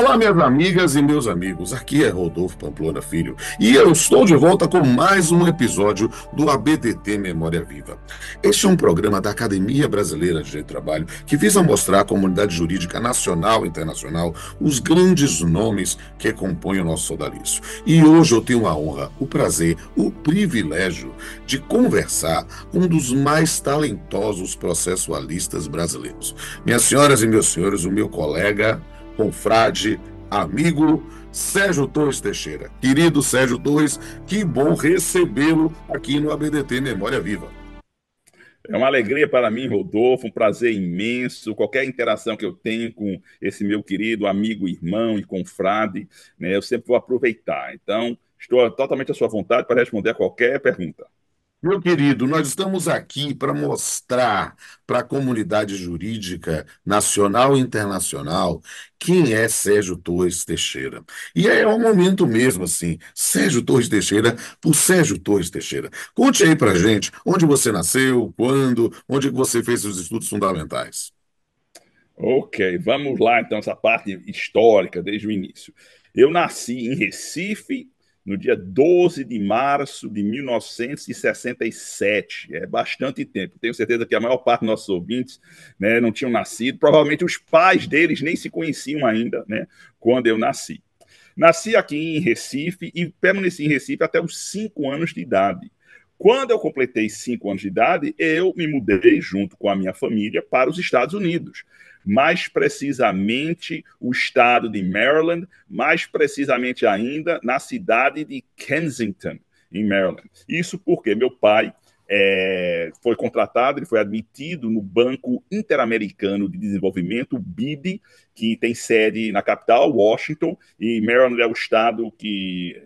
Olá, minhas amigas e meus amigos, aqui é Rodolfo Pamplona Filho e eu estou de volta com mais um episódio do ABDT Memória Viva. Este é um programa da Academia Brasileira de Direito do Trabalho que visa mostrar à comunidade jurídica nacional e internacional os grandes nomes que compõem o nosso sodalício. E hoje eu tenho a honra, o prazer, o privilégio de conversar com um dos mais talentosos processualistas brasileiros. Minhas senhoras e meus senhores, o meu colega, confrade, amigo Sérgio Torres Teixeira. Querido Sérgio Torres, que bom recebê-lo aqui no ABDT Memória Viva. É uma alegria para mim, Rodolfo, um prazer imenso. Qualquer interação que eu tenho com esse meu querido amigo, irmão e confrade, né, eu sempre vou aproveitar. Então, estou totalmente à sua vontade para responder a qualquer pergunta. Meu querido, nós estamos aqui para mostrar para a comunidade jurídica nacional e internacional quem é Sérgio Torres Teixeira. E é um momento mesmo assim, Sérgio Torres Teixeira por Sérgio Torres Teixeira. Conte aí para gente onde você nasceu, quando, onde você fez seus estudos fundamentais. Ok, vamos lá então, essa parte histórica desde o início. Eu nasci em Recife no dia 12 de março de 1967. É bastante tempo. Tenho certeza que a maior parte dos nossos ouvintes, né, não tinham nascido. Provavelmente os pais deles nem se conheciam ainda, né, quando eu nasci. Nasci aqui em Recife e permaneci em Recife até os 5 anos de idade. Quando eu completei 5 anos de idade, eu me mudei junto com a minha família para os Estados Unidos. Mais precisamente o estado de Maryland, mais precisamente ainda na cidade de Kensington, em Maryland. Isso porque meu pai foi contratado, ele foi admitido no Banco Interamericano de Desenvolvimento, o BID, que tem sede na capital, Washington, e Maryland é o estado que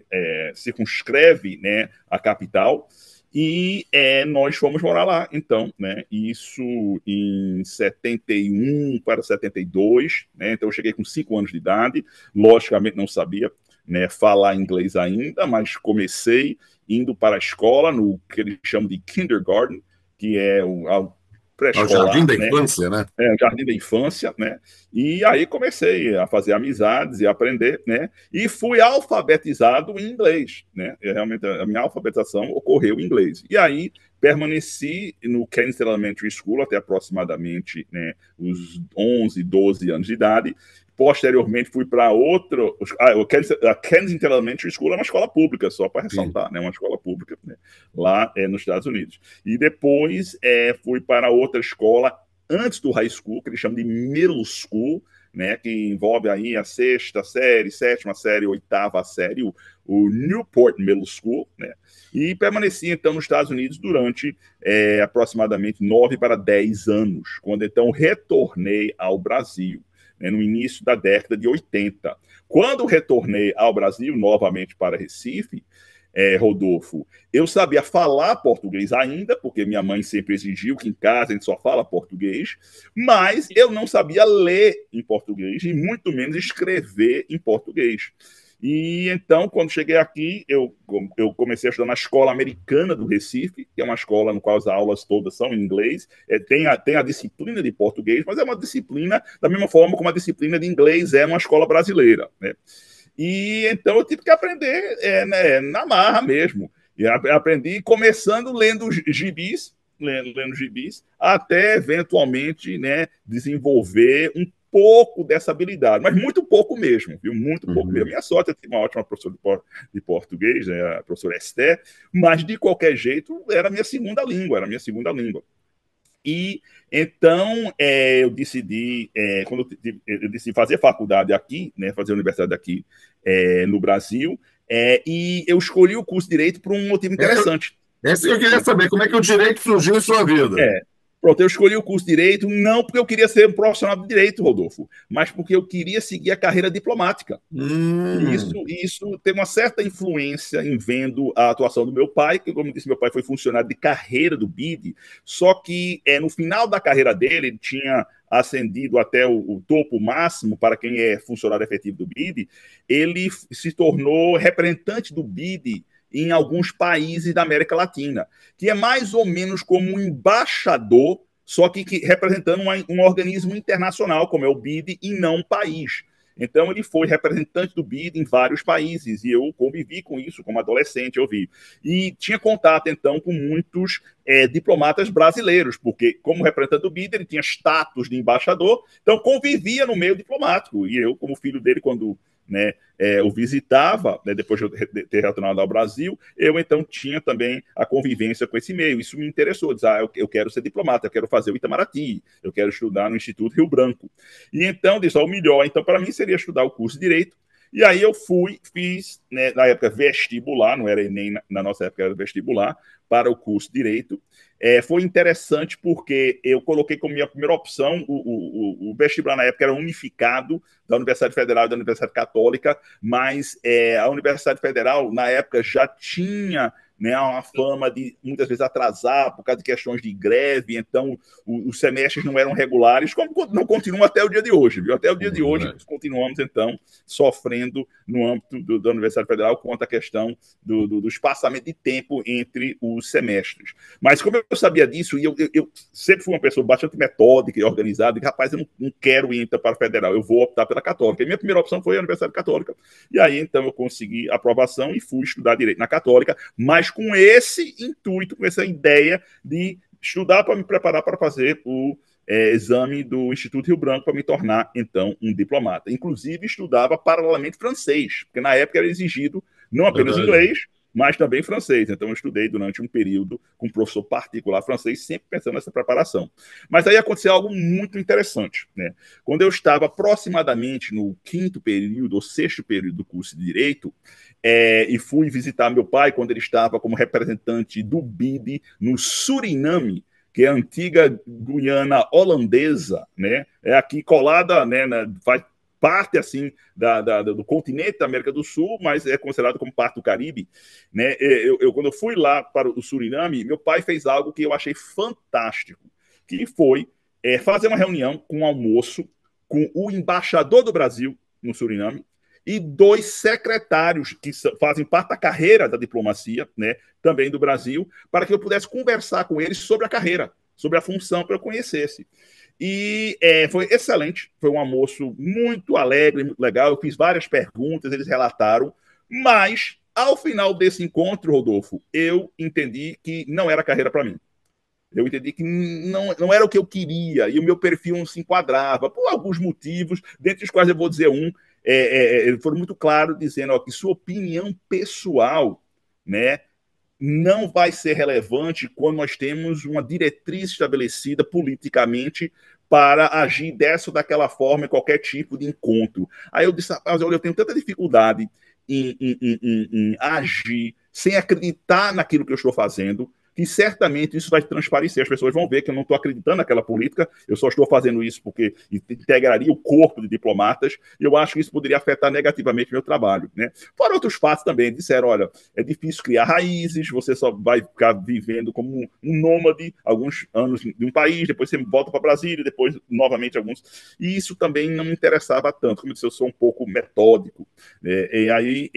circunscreve, né, a capital. E nós fomos morar lá, então, né? Isso em 71 para 72, né? Então eu cheguei com 5 anos de idade, logicamente não sabia, né, falar inglês ainda, mas comecei indo para a escola, no que eles chamam de kindergarten, que é o Ao Jardim pré-escolar, da né? Infância, né? O jardim da infância, né? E aí comecei a fazer amizades e aprender, né? E fui alfabetizado em inglês, né? Realmente a minha alfabetização ocorreu em inglês. E aí permaneci no Kensington Elementary School até aproximadamente, né, os 11, 12 anos de idade. Posteriormente fui para outro. A Kensington Elementary School é uma escola pública, só para Sim. ressaltar, né? Uma escola pública, né? Lá nos Estados Unidos. E depois fui para outra escola antes do high school, que eles chamam de middle school, né, que envolve aí a sexta série, sétima série, oitava série, o Newport Middle School, né, e permaneci então nos Estados Unidos durante aproximadamente 9 para 10 anos, quando então retornei ao Brasil, né, no início da década de 80. Quando retornei ao Brasil, novamente para Recife, Rodolfo, eu sabia falar português ainda, porque minha mãe sempre exigiu que em casa a gente só fala português, mas eu não sabia ler em português e muito menos escrever em português. E então, quando cheguei aqui, eu comecei a estudar na Escola Americana do Recife, que é uma escola no qual as aulas todas são em inglês. Tem a disciplina de português, mas é uma disciplina da mesma forma como a disciplina de inglês é numa escola brasileira, né? E então eu tive que aprender né, na marra mesmo. E aprendi começando lendo gibis, lendo gibis, até eventualmente, né, desenvolver um pouco dessa habilidade, mas muito pouco mesmo, viu? Muito pouco mesmo. Uhum. Minha sorte, eu tive uma ótima professora de português, né, a professora Esther, mas de qualquer jeito era a minha segunda língua, era a minha segunda língua. E então eu decidi, quando eu decidi fazer faculdade aqui, né, fazer universidade aqui no Brasil, e eu escolhi o curso de Direito por um motivo É, interessante. essa eu queria saber, como é que o direito surgiu em sua vida? É, Pronto, eu escolhi o curso de Direito não porque eu queria ser um profissional de Direito, Rodolfo, mas porque eu queria seguir a carreira diplomática. E Hum, isso tem uma certa influência em vendo a atuação do meu pai, que, como disse, meu pai foi funcionário de carreira do BID, só que no final da carreira dele, ele tinha ascendido até o topo máximo para quem é funcionário efetivo do BID, ele se tornou representante do BID em alguns países da América Latina, que é mais ou menos como um embaixador, só que representando um organismo internacional, como é o BID, e não um país. Então, ele foi representante do BID em vários países, e eu convivi com isso como adolescente, eu vi. E tinha contato, então, com muitos diplomatas brasileiros, porque, como representante do BID, ele tinha status de embaixador, então convivia no meio diplomático. E eu, como filho dele, quando o visitava, depois de eu ter retornado ao Brasil, eu então tinha também a convivência com esse meio. Isso me interessou, diz, eu quero ser diplomata, eu quero fazer o Itamaraty, eu quero estudar no Instituto Rio Branco. E então, disse, o melhor, então, para mim, seria estudar o curso de Direito. E aí eu fiz, na época, vestibular, não era Enem, na nossa época era vestibular, para o curso de Direito. Foi interessante porque eu coloquei como minha primeira opção, o vestibular na época era unificado, da Universidade Federal e da Universidade Católica, mas a Universidade Federal, na época, já tinha uma fama de muitas vezes atrasar por causa de questões de greve, então os semestres não eram regulares, como não continuam até o dia de hoje, viu? Até o dia de hoje continuamos, então, sofrendo no âmbito da Universidade Federal quanto à questão do espaçamento de tempo entre os semestres. Mas como eu sabia disso, e eu sempre fui uma pessoa bastante metódica e organizada, e rapaz, eu não quero ir então para a Federal, eu vou optar pela Católica. E minha primeira opção foi a Universidade Católica. E aí, então, eu consegui aprovação e fui estudar Direito na Católica, mas com esse intuito, com essa ideia de estudar para me preparar para fazer o exame do Instituto Rio Branco para me tornar, então, um diplomata. Inclusive, estudava paralelamente francês, porque na época era exigido não apenas inglês, mas também francês. Então, eu estudei durante um período com um professor particular francês, sempre pensando nessa preparação. Mas aí aconteceu algo muito interessante. Quando eu estava aproximadamente no quinto período ou sexto período do curso de Direito, e fui visitar meu pai quando ele estava como representante do BID no Suriname, que é a antiga Guiana holandesa, é aqui colada, faz parte assim do continente da América do Sul, mas é considerado como parte do Caribe. Quando eu fui lá para o Suriname, meu pai fez algo que eu achei fantástico, que foi fazer uma reunião com um almoço com o embaixador do Brasil no Suriname e 2 secretários que fazem parte da carreira da diplomacia, também do Brasil, para que eu pudesse conversar com eles sobre a carreira, sobre a função, para eu conhecesse. E foi excelente, foi um almoço muito alegre, muito legal. Eu fiz várias perguntas, eles relataram, mas ao final desse encontro, Rodolfo, eu entendi que não era carreira para mim. Eu entendi que não era o que eu queria e o meu perfil não se enquadrava, por alguns motivos, dentre os quais eu vou dizer um. Ele foi muito claro dizendo que sua opinião pessoal, não vai ser relevante quando nós temos uma diretriz estabelecida politicamente para agir dessa ou daquela forma em qualquer tipo de encontro. Aí eu disse, rapaz, eu tenho tanta dificuldade em agir sem acreditar naquilo que eu estou fazendo, que certamente isso vai transparecer. As pessoas vão ver que eu não estou acreditando naquela política, eu só estou fazendo isso porque integraria o corpo de diplomatas, e eu acho que isso poderia afetar negativamente o meu trabalho. Fora outros fatos também, disseram, olha, é difícil criar raízes, você só vai ficar vivendo como um nômade alguns anos de um país, depois você volta para Brasília, depois novamente alguns. E isso também não me interessava tanto, como eu disse, eu sou um pouco metódico. E aí,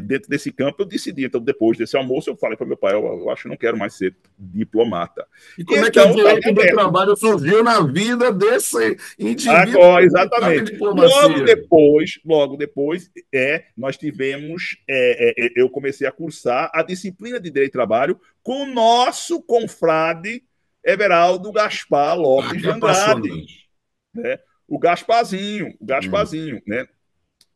dentro desse campo, eu decidi, então, depois desse almoço, eu falei para meu pai, eu acho que não quero mais ser diplomata. E como é que o direito do trabalho surgiu na vida desse indivíduo? Agora, exatamente. Logo depois, nós tivemos, eu comecei a cursar a disciplina de Direito do Trabalho com o nosso confrade Everaldo Gaspar Lopes de Andrade. O Gasparzinho,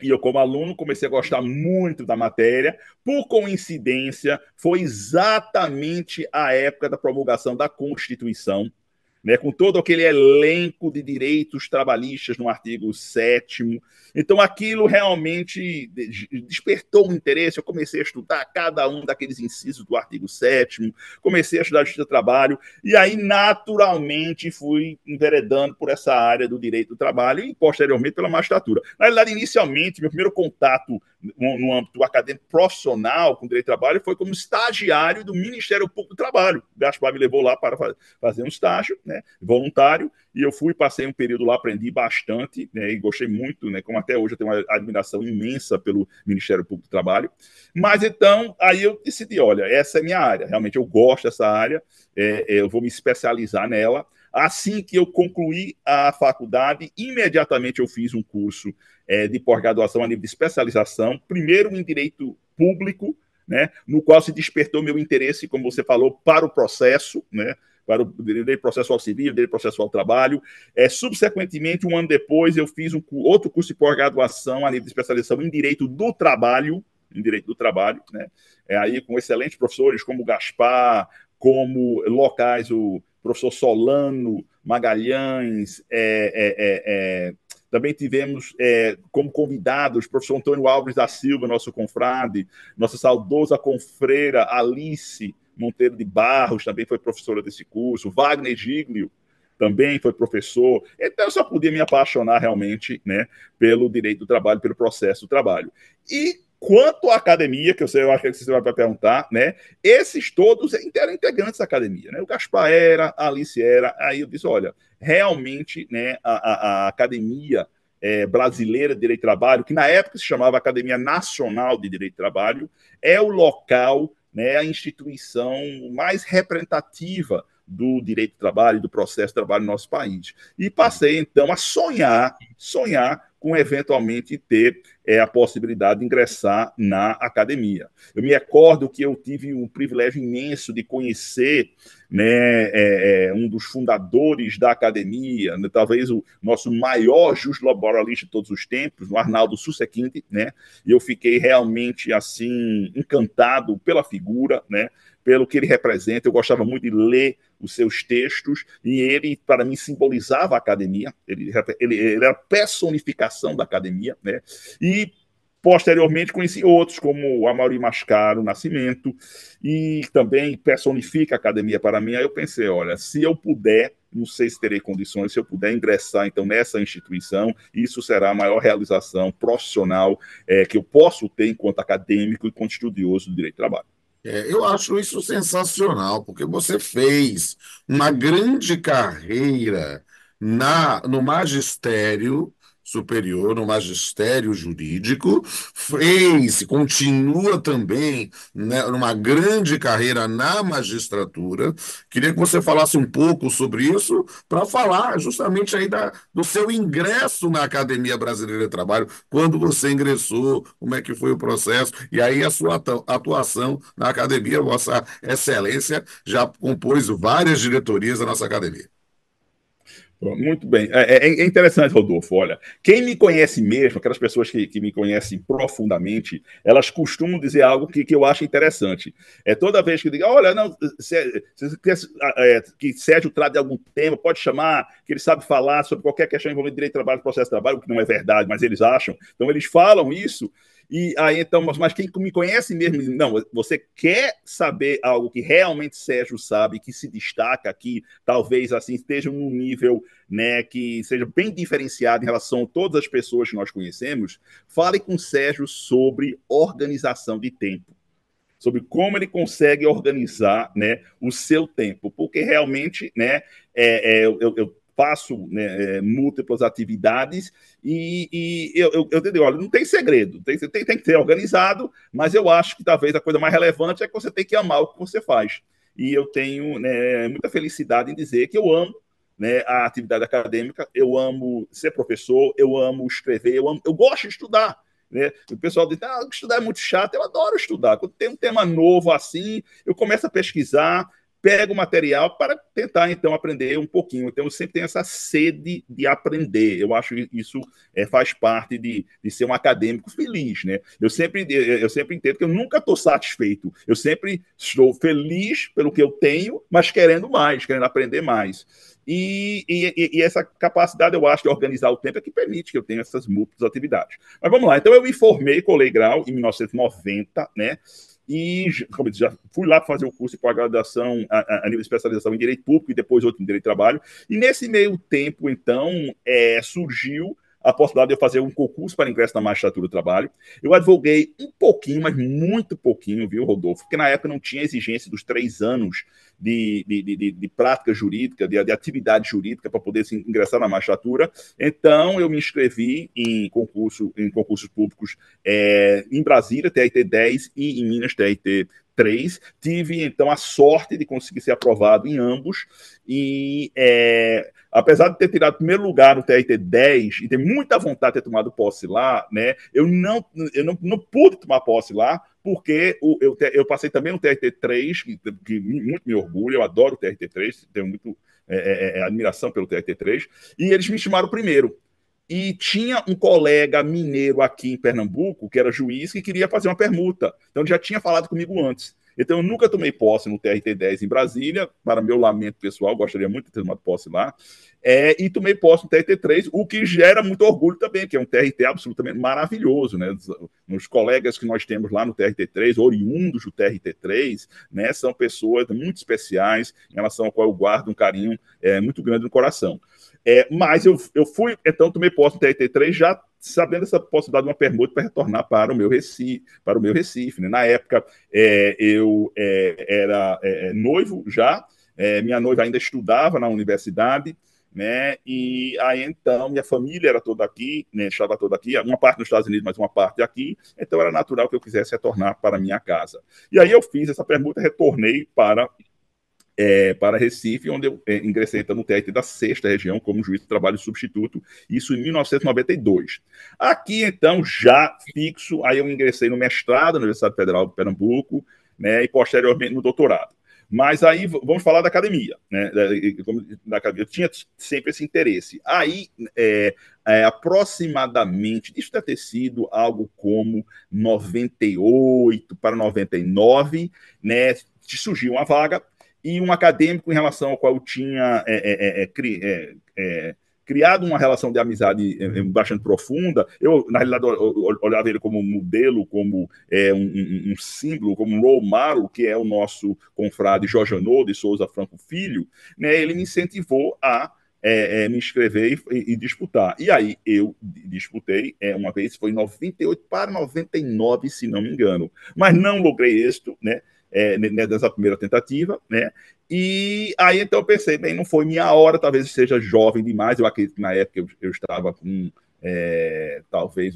E eu, como aluno, comecei a gostar muito da matéria. Por coincidência, foi exatamente a época da promulgação da Constituição, com todo aquele elenco de direitos trabalhistas no artigo 7º. Então, aquilo realmente despertou um interesse. Eu comecei a estudar cada um daqueles incisos do artigo 7º, comecei a estudar justiça do trabalho, e aí, naturalmente, fui enveredando por essa área do direito do trabalho e, posteriormente, pela magistratura. Na realidade, inicialmente, meu primeiro contato no âmbito acadêmico profissional com direito do trabalho foi como estagiário do Ministério Público do Trabalho. O Gaspar me levou lá para fazer um estágio, voluntário, e eu fui, passei um período lá, aprendi bastante, e gostei muito, como até hoje eu tenho uma admiração imensa pelo Ministério Público do Trabalho. Mas então, aí eu decidi, olha, essa é minha área, realmente eu gosto dessa área, eu vou me especializar nela. Assim que eu concluí a faculdade, imediatamente eu fiz um curso de pós-graduação a nível de especialização, primeiro em Direito Público, né, no qual se despertou meu interesse, como você falou, para o processo, né, para o direito processual civil, direito processual trabalho. Subsequentemente, um ano depois, eu fiz outro curso de pós-graduação a nível de especialização em direito do trabalho, né? Aí com excelentes professores como Gaspar, como locais, o professor Solano, Magalhães, também tivemos como convidados o professor Antônio Alves da Silva, nosso confrade, nossa saudosa confreira Alice Monteiro de Barros, também foi professora desse curso, Wagner Giglio também foi professor. Então eu só podia me apaixonar realmente, né, pelo direito do trabalho, pelo processo do trabalho. E quanto à academia, que eu acho que você vai perguntar, né? Esses todos eram integrantes da academia, né? O Gaspar era, a Alice era. Aí eu disse, olha, realmente, né, a academia brasileira de direito de trabalho, que na época se chamava Academia Nacional de Direito de Trabalho, é o local, né, a instituição mais representativa do direito do trabalho, do processo de trabalho no nosso país. E passei, então, a sonhar com eventualmente ter a possibilidade de ingressar na academia. Eu me recordo que eu tive um privilégio imenso de conhecer, né, um dos fundadores da academia, né, talvez o nosso maior justo-laboralista de todos os tempos, o Arnaldo Susequinte, né, e eu fiquei realmente assim encantado pela figura, né, pelo que ele representa. Eu gostava muito de ler os seus textos, e ele, para mim, simbolizava a academia, ele era a personificação da academia, né? E posteriormente conheci outros, como Amaury Mascaro Nascimento, e também personifica a academia para mim. Aí eu pensei, olha, se eu puder, não sei se terei condições, se eu puder ingressar então nessa instituição, isso será a maior realização profissional que eu posso ter enquanto acadêmico e enquanto estudioso do direito do trabalho. Eu acho isso sensacional, porque você fez uma grande carreira no magistério superior, no magistério jurídico, fez, continua também, né, numa grande carreira na magistratura. Queria que você falasse um pouco sobre isso, para falar justamente aí do seu ingresso na Academia Brasileira de Trabalho, quando você ingressou, como é que foi o processo, e aí a sua atuação na academia. Vossa Excelência já compôs várias diretorias da nossa academia. Muito bem. É interessante, Rodolfo. Olha, quem me conhece mesmo, aquelas pessoas que me conhecem profundamente, elas costumam dizer algo que eu acho interessante. Toda vez que eu digo, olha, não, se quer que Sérgio trate de algum tema, pode chamar, que ele sabe falar sobre qualquer questão envolvendo direito de trabalho, processo de trabalho, o que não é verdade, mas eles acham. Então, eles falam isso. E aí, então, mas quem me conhece mesmo, não, você quer saber algo que realmente Sérgio sabe, que se destaca aqui, talvez assim esteja num nível, né, que seja bem diferenciado em relação a todas as pessoas que nós conhecemos, fale com Sérgio sobre organização de tempo, sobre como ele consegue organizar, né, o seu tempo, porque realmente, né, eu faço, né, múltiplas atividades e eu digo, olha, não tem segredo, tem que ser organizado, mas eu acho que talvez a coisa mais relevante é que você tem que amar o que você faz. E eu tenho, né, muita felicidade em dizer que eu amo, né, a atividade acadêmica, eu amo ser professor, eu amo escrever, eu gosto de estudar. Né? O pessoal diz, estudar é muito chato, eu adoro estudar. Quando tem um tema novo assim, eu começo a pesquisar, pego o material para tentar, então, aprender um pouquinho. Então, eu sempre tenho essa sede de aprender. Eu acho que isso faz parte de ser um acadêmico feliz, né? Eu sempre entendo que eu nunca estou satisfeito. Eu sempre estou feliz pelo que eu tenho, mas querendo mais, querendo aprender mais. E essa capacidade, eu acho, de organizar o tempo é que permite que eu tenha essas múltiplas atividades. Mas vamos lá. Então, eu me formei, colei grau em 1990, né? E, como eu disse, já fui lá fazer o curso de pós-graduação a nível de especialização em Direito Público e depois outro em Direito do Trabalho. E nesse meio tempo, então, surgiu a possibilidade de eu fazer um concurso para ingresso na magistratura do trabalho. Eu advoguei um pouquinho, mas muito pouquinho, viu, Rodolfo? Porque na época não tinha exigência dos 3 anos de prática jurídica, de atividade jurídica para poder se ingressar na magistratura. Então, eu me inscrevi em concursos públicos em Brasília, TRT 10, e em Minas, TRT 3. Tive, então, a sorte de conseguir ser aprovado em ambos. E, apesar de ter tirado primeiro lugar no TRT 10 e ter muita vontade de ter tomado posse lá, né, eu não pude tomar posse lá, porque eu passei também no TRT 3, que muito me orgulha, eu adoro o TRT 3, tenho muito admiração pelo TRT 3, e eles me chamaram primeiro. E tinha um colega mineiro aqui em Pernambuco, que era juiz, que queria fazer uma permuta. Então, já tinha falado comigo antes. Então, eu nunca tomei posse no TRT 10 em Brasília, para meu lamento pessoal, gostaria muito de ter tomado posse lá. E tomei posse no TRT 3, o que gera muito orgulho também, que é um TRT absolutamente maravilhoso, né? Os colegas que nós temos lá no TRT 3, oriundos do TRT 3, né, são pessoas muito especiais, em relação ao qual eu guardo um carinho muito grande no coração. Mas eu fui, então, tomei posse no TRT3 já sabendo dessa possibilidade de uma permuta para retornar para o meu Recife, né? Na época, eu era noivo já, minha noiva ainda estudava na universidade, né? E aí, então, minha família era toda aqui, né? Estava toda aqui, uma parte nos Estados Unidos, mas uma parte aqui, então era natural que eu quisesse retornar para minha casa. E aí eu fiz essa permuta, retornei para Recife, onde eu ingressei então, no TRT da sexta região como juiz de trabalho substituto, isso em 1992. Aqui, então, já fixo, aí eu ingressei no mestrado na Universidade Federal de Pernambuco, né, e posteriormente no doutorado. Mas aí vamos falar da academia, né? Da academia. Eu tinha sempre esse interesse. Aí, aproximadamente, isso deve ter sido algo como 98 para 99, né? Surgiu uma vaga e um acadêmico em relação ao qual eu tinha criado uma relação de amizade bastante profunda. Eu, na realidade, olhava ele como modelo, como um símbolo, como um role model, que é o nosso confrade Jorge Anô de Souza Franco Filho, né? Ele me incentivou a me inscrever e disputar. E aí eu disputei uma vez, foi em 98 para 99, se não me engano. Mas não logrei êxito, né? Nessa primeira tentativa, né? E aí então eu pensei, bem, não foi minha hora, talvez seja jovem demais, eu acredito que na época eu estava com talvez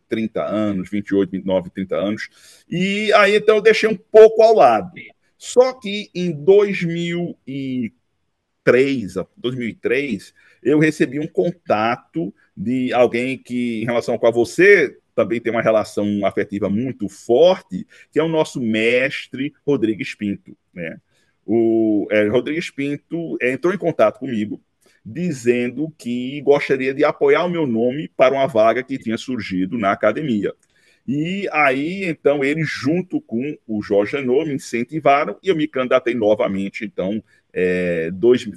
30 anos, 28, 29, 30 anos, e aí então eu deixei um pouco ao lado. Só que em 2003, eu recebi um contato de alguém que, em relação com você, também tem uma relação afetiva muito forte, que é o nosso mestre Rodrigues Pinto, né? O Rodrigues Pinto entrou em contato comigo, dizendo que gostaria de apoiar o meu nome para uma vaga que tinha surgido na academia. E aí, então, eles, junto com o Jorge Anô, me incentivaram e eu me candidatei novamente, então,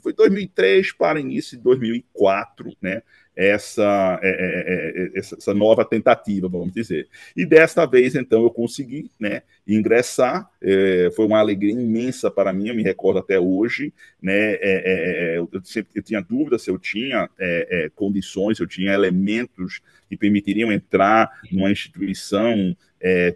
foi 2003 para início de 2004, né? Essa nova tentativa, vamos dizer. E desta vez, então, eu consegui, né, ingressar. Foi uma alegria imensa para mim, eu me recordo até hoje, né? Eu tinha dúvida se eu tinha condições, se eu tinha elementos que permitiriam entrar numa instituição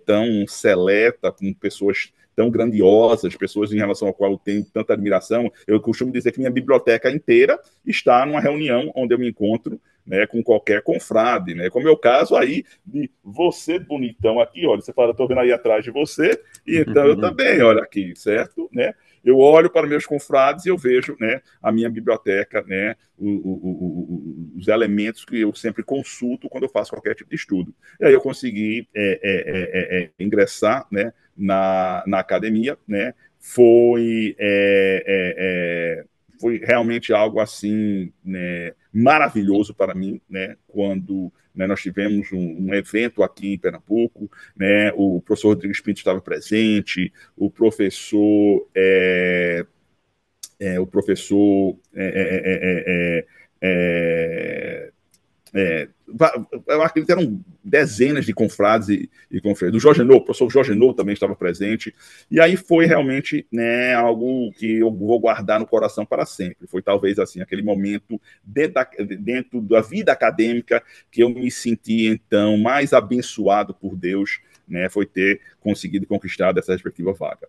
tão seleta, com pessoas tão grandiosas, pessoas em relação ao qual eu tenho tanta admiração. Eu costumo dizer que minha biblioteca inteira está numa reunião onde eu me encontro, né, com qualquer confrade, né? Como é o caso aí de você, bonitão, aqui, olha, você fala, estou vendo aí atrás de você, e então eu também, olha aqui, certo? Né? Eu olho para meus confrades e eu vejo, né, a minha biblioteca, né, os elementos que eu sempre consulto quando eu faço qualquer tipo de estudo. E aí eu consegui ingressar, né, na academia, né? Foi realmente algo assim, né, maravilhoso para mim, né, quando, né, nós tivemos um evento aqui em Pernambuco, né, o professor Rodrigues Pinto estava presente, o professor o professor eu acredito que eram dezenas de confrades e confrades. Do Jorge Anô, o professor Jorge Anô também estava presente. E aí foi realmente, né, algo que eu vou guardar no coração para sempre. Foi talvez assim aquele momento dentro da vida acadêmica que eu me senti, então, mais abençoado por Deus, né, foi ter conseguido conquistar essa respectiva vaga.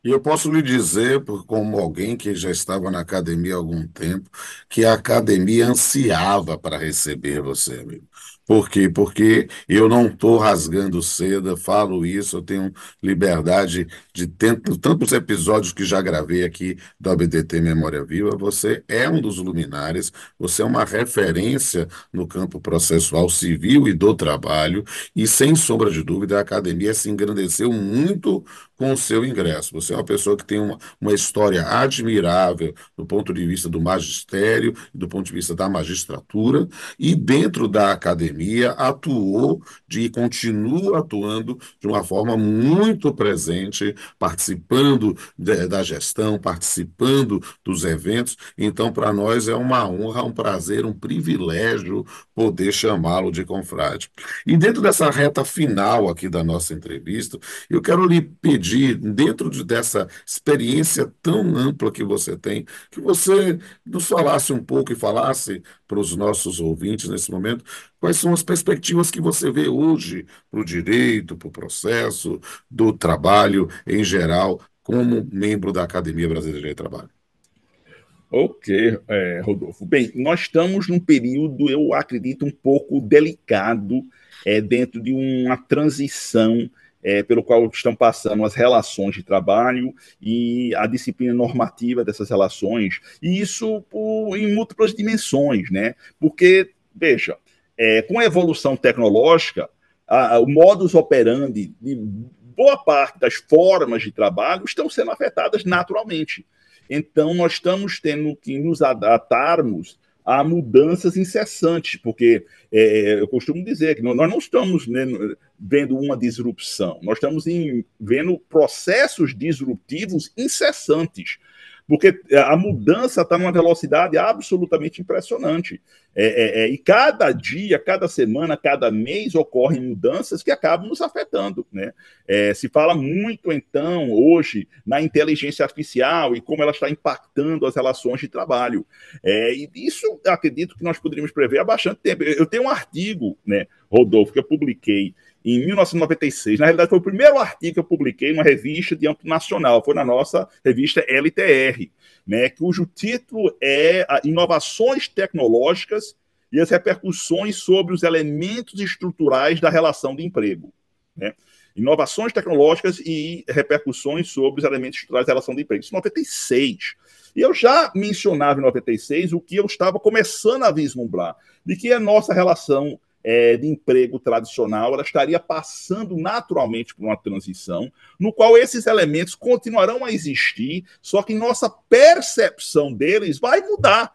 E eu posso lhe dizer, como alguém que já estava na academia há algum tempo, que a academia ansiava para receber você, amigo. Por quê? Porque eu não estou rasgando seda, falo isso, eu tenho liberdade de tantos episódios que já gravei aqui do ABDT Memória Viva. Você é um dos luminares, você é uma referência no campo processual civil e do trabalho, e sem sombra de dúvida, a academia se engrandeceu muito com o seu ingresso. Você é uma pessoa que tem uma história admirável do ponto de vista do magistério, do ponto de vista da magistratura, e dentro da academia atuou e continua atuando de uma forma muito presente, participando da gestão, participando dos eventos. Então, para nós é uma honra, um prazer, um privilégio poder chamá-lo de confrade. E dentro dessa reta final aqui da nossa entrevista, eu quero lhe pedir, dentro dessa experiência tão ampla que você tem, que você nos falasse um pouco e falasse para os nossos ouvintes nesse momento, quais são as perspectivas que você vê hoje para o direito, para o processo, do trabalho em geral, como membro da Academia Brasileira de Trabalho. Ok, Rodolfo. Bem, nós estamos num período, eu acredito, um pouco delicado dentro de uma transição pelo qual estão passando as relações de trabalho e a disciplina normativa dessas relações, e isso em múltiplas dimensões, né? Porque, veja, com a evolução tecnológica, o modus operandi de boa parte das formas de trabalho estão sendo afetadas naturalmente. Então, nós estamos tendo que nos adaptarmos a mudanças incessantes, porque eu costumo dizer que nós não estamos, né, vendo uma disrupção, nós estamos vendo processos disruptivos incessantes, porque a mudança está numa velocidade absolutamente impressionante. E cada dia, cada semana, cada mês ocorrem mudanças que acabam nos afetando. Né? Se fala muito, então, hoje, na inteligência artificial e como ela está impactando as relações de trabalho. E isso, acredito que nós poderíamos prever há bastante tempo. Eu tenho um artigo, né, Rodolfo, que eu publiquei em 1996. Na realidade, foi o primeiro artigo que eu publiquei numa revista de âmbito nacional, foi na nossa revista LTR, né, cujo título é Inovações Tecnológicas e as repercussões sobre os elementos estruturais da relação de emprego. Né? Inovações tecnológicas e repercussões sobre os elementos estruturais da relação de emprego. Isso em 96. E eu já mencionava em 96 o que eu estava começando a vislumbrar, de que a nossa relação de emprego tradicional, ela estaria passando naturalmente por uma transição, no qual esses elementos continuarão a existir, só que nossa percepção deles vai mudar,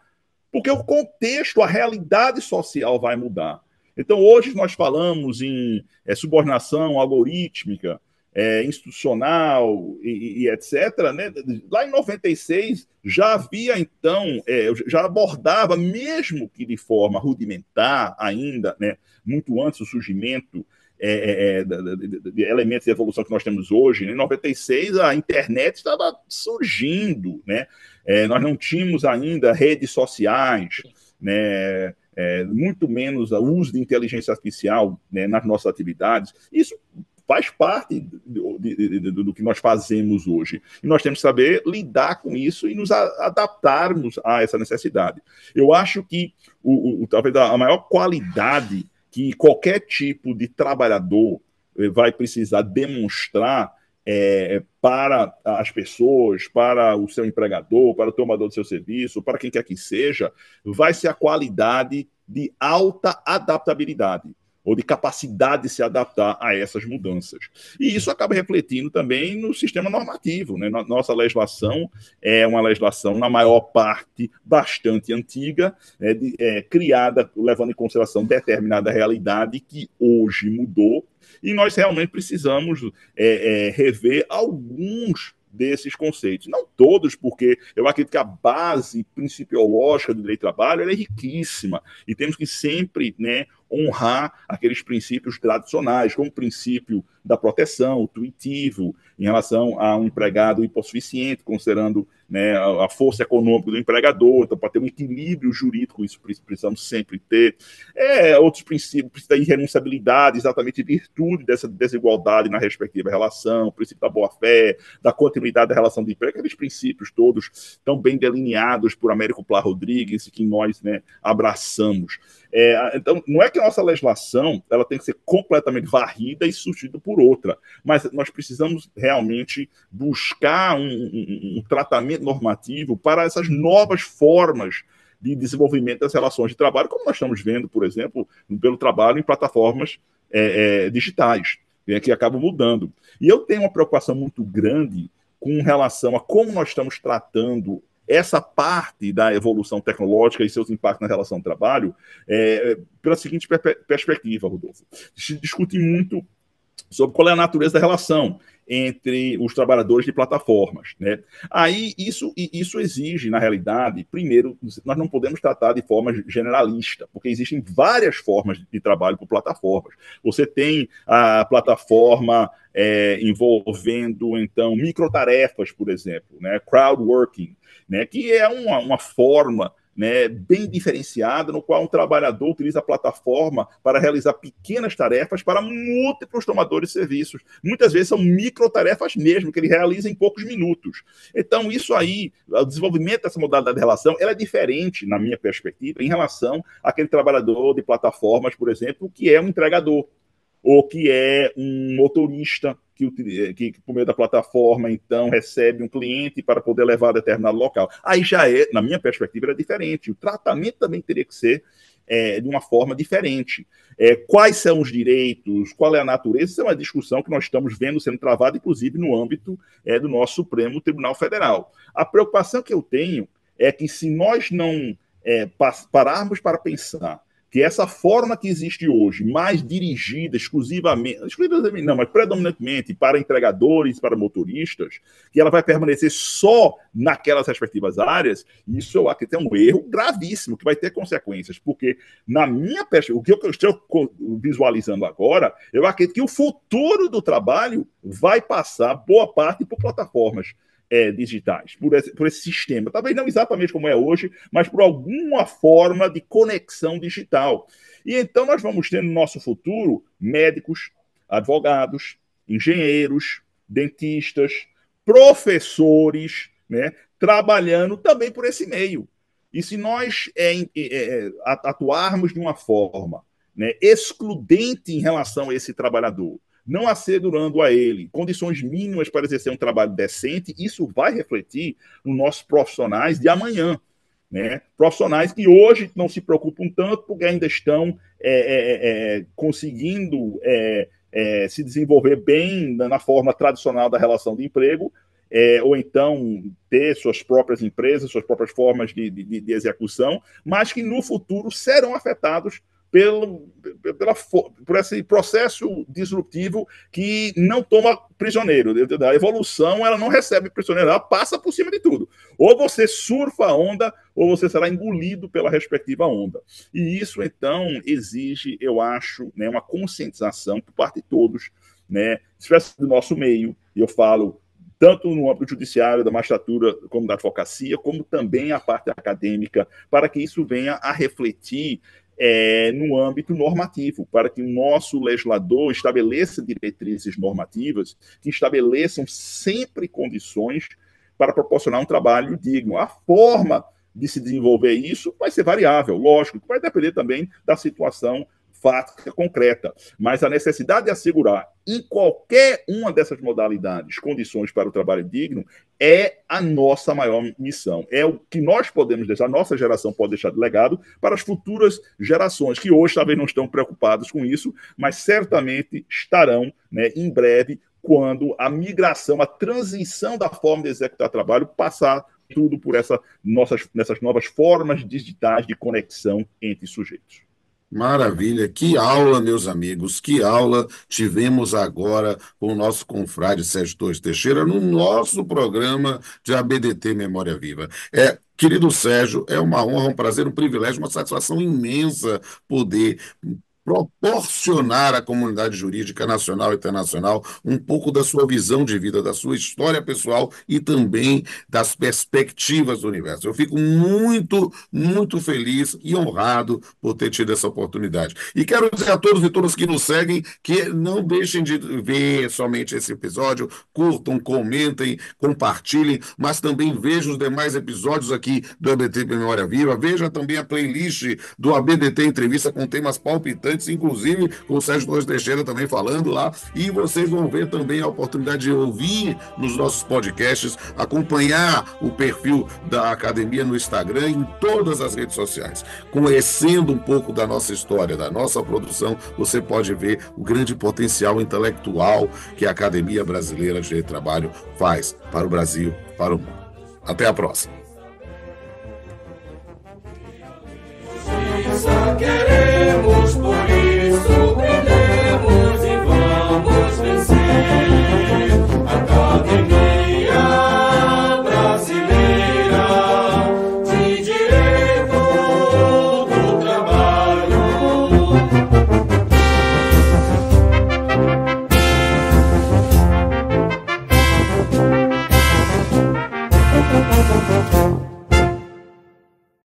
porque o contexto, a realidade social vai mudar. Então, hoje nós falamos em subordinação algorítmica, institucional e etc. Né? Lá em 96 já havia, então, já abordava, mesmo que de forma rudimentar ainda, né? Muito antes do surgimento de elementos de evolução que nós temos hoje. Né? Em 96 a internet estava surgindo, né? Nós não tínhamos ainda redes sociais, né? Muito menos o uso de inteligência artificial, né, nas nossas atividades. Isso faz parte do que nós fazemos hoje. E nós temos que saber lidar com isso e nos adaptarmos a essa necessidade. Eu acho que talvez a maior qualidade que qualquer tipo de trabalhador vai precisar demonstrar para as pessoas, para o seu empregador, para o tomador do seu serviço, para quem quer que seja, vai ser a qualidade de alta adaptabilidade ou de capacidade de se adaptar a essas mudanças. E isso acaba refletindo também no sistema normativo. Né? Nossa legislação é uma legislação, na maior parte, bastante antiga, criada levando em consideração determinada realidade que hoje mudou, e nós realmente precisamos rever alguns desses conceitos. Não todos, porque eu acredito que a base principiológica do direito do trabalho é riquíssima e temos que sempre, né, honrar aqueles princípios tradicionais, como o princípio da proteção, o tuitivo, em relação a um empregado hipossuficiente, considerando, né, a força econômica do empregador, então, para ter um equilíbrio jurídico, isso precisamos sempre ter. Outros princípios da irrenunciabilidade, exatamente virtude dessa desigualdade na respectiva relação, o princípio da boa-fé, da continuidade da relação de emprego, aqueles princípios todos tão bem delineados por Américo Pla Rodrigues, que nós, né, abraçamos. Então, não é que a nossa legislação ela tem que ser completamente varrida e substituída por outra, mas nós precisamos realmente buscar um tratamento normativo para essas novas formas de desenvolvimento das relações de trabalho, como nós estamos vendo, por exemplo, pelo trabalho em plataformas digitais, que acabam mudando. E eu tenho uma preocupação muito grande com relação a como nós estamos tratando essa parte da evolução tecnológica e seus impactos na relação de trabalho, pela seguinte perspectiva, Rodolfo. Se discute muito sobre qual é a natureza da relação entre os trabalhadores de plataformas, né? Aí isso exige, na realidade, primeiro, nós não podemos tratar de forma generalista, porque existem várias formas de trabalho por plataformas. Você tem a plataforma envolvendo, então, microtarefas, por exemplo, né? Crowdworking, né? Que é uma forma, né, bem diferenciada, no qual um trabalhador utiliza a plataforma para realizar pequenas tarefas para múltiplos tomadores de serviços. Muitas vezes são microtarefas mesmo, que ele realiza em poucos minutos. Então, isso aí, o desenvolvimento dessa modalidade de relação, ela é diferente, na minha perspectiva, em relação àquele trabalhador de plataformas, por exemplo, que é um entregador, ou que é um motorista que, por meio da plataforma, então, recebe um cliente para poder levar a determinado local. Aí já na minha perspectiva, é diferente. O tratamento também teria que ser de uma forma diferente. Quais são os direitos, qual é a natureza, isso é uma discussão que nós estamos vendo sendo travada, inclusive, no âmbito do nosso Supremo Tribunal Federal. A preocupação que eu tenho é que, se nós não pararmos para pensar que essa forma que existe hoje, mais dirigida exclusivamente não, mas predominantemente para entregadores, para motoristas, que ela vai permanecer só naquelas respectivas áreas, isso eu acredito é um erro gravíssimo, que vai ter consequências, porque, na minha perspectiva, o que eu estou visualizando agora, eu acredito que o futuro do trabalho vai passar boa parte por plataformas digitais, por esse sistema. Talvez não exatamente como é hoje, mas por alguma forma de conexão digital. E então nós vamos ter no nosso futuro médicos, advogados, engenheiros, dentistas, professores, né, trabalhando também por esse meio. E se nós atuarmos de uma forma, né, excludente em relação a esse trabalhador, não assegurando a ele condições mínimas para exercer um trabalho decente, isso vai refletir nos nossos profissionais de amanhã, né? Profissionais que hoje não se preocupam tanto porque ainda estão conseguindo se desenvolver bem na forma tradicional da relação de emprego, ou então ter suas próprias empresas, suas próprias formas de execução, mas que no futuro serão afetados por esse processo disruptivo que não toma prisioneiro. A evolução, ela não recebe prisioneiro, ela passa por cima de tudo. Ou você surfa a onda, ou você será engolido pela respectiva onda. E isso, então, exige, eu acho, né, uma conscientização por parte de todos, né, especialmente do nosso meio, e eu falo tanto no âmbito judiciário, da magistratura, como da advocacia, como também a parte acadêmica, para que isso venha a refletir no âmbito normativo, para que o nosso legislador estabeleça diretrizes normativas que estabeleçam sempre condições para proporcionar um trabalho digno. A forma de se desenvolver isso vai ser variável, lógico, vai depender também da situação fática, concreta, mas a necessidade de assegurar em qualquer uma dessas modalidades condições para o trabalho digno é a nossa maior missão, é o que nós podemos deixar, a nossa geração pode deixar de legado para as futuras gerações, que hoje talvez não estão preocupadas com isso, mas certamente estarão, né, em breve, quando a migração, a transição da forma de executar trabalho passar tudo por nessas novas formas digitais de conexão entre sujeitos. Maravilha, que aula, meus amigos, que aula tivemos agora com o nosso confrade Sérgio Torres Teixeira no nosso programa de ABDT Memória Viva. Querido Sérgio, é uma honra, um prazer, um privilégio, uma satisfação imensa poder proporcionar à comunidade jurídica nacional e internacional um pouco da sua visão de vida, da sua história pessoal e também das perspectivas do universo. Eu fico muito, muito feliz e honrado por ter tido essa oportunidade. E quero dizer a todos e todas que nos seguem que não deixem de ver somente esse episódio, curtam, comentem, compartilhem, mas também vejam os demais episódios aqui do ABDT Memória Viva. Veja também a playlist do ABDT Entrevista com temas palpitantes, inclusive com o Sérgio Torres Teixeira também falando lá. E vocês vão ver também a oportunidade de ouvir nos nossos podcasts, acompanhar o perfil da Academia no Instagram e em todas as redes sociais. Conhecendo um pouco da nossa história, da nossa produção, você pode ver o grande potencial intelectual que a Academia Brasileira de Trabalho faz para o Brasil, para o mundo. Até a próxima.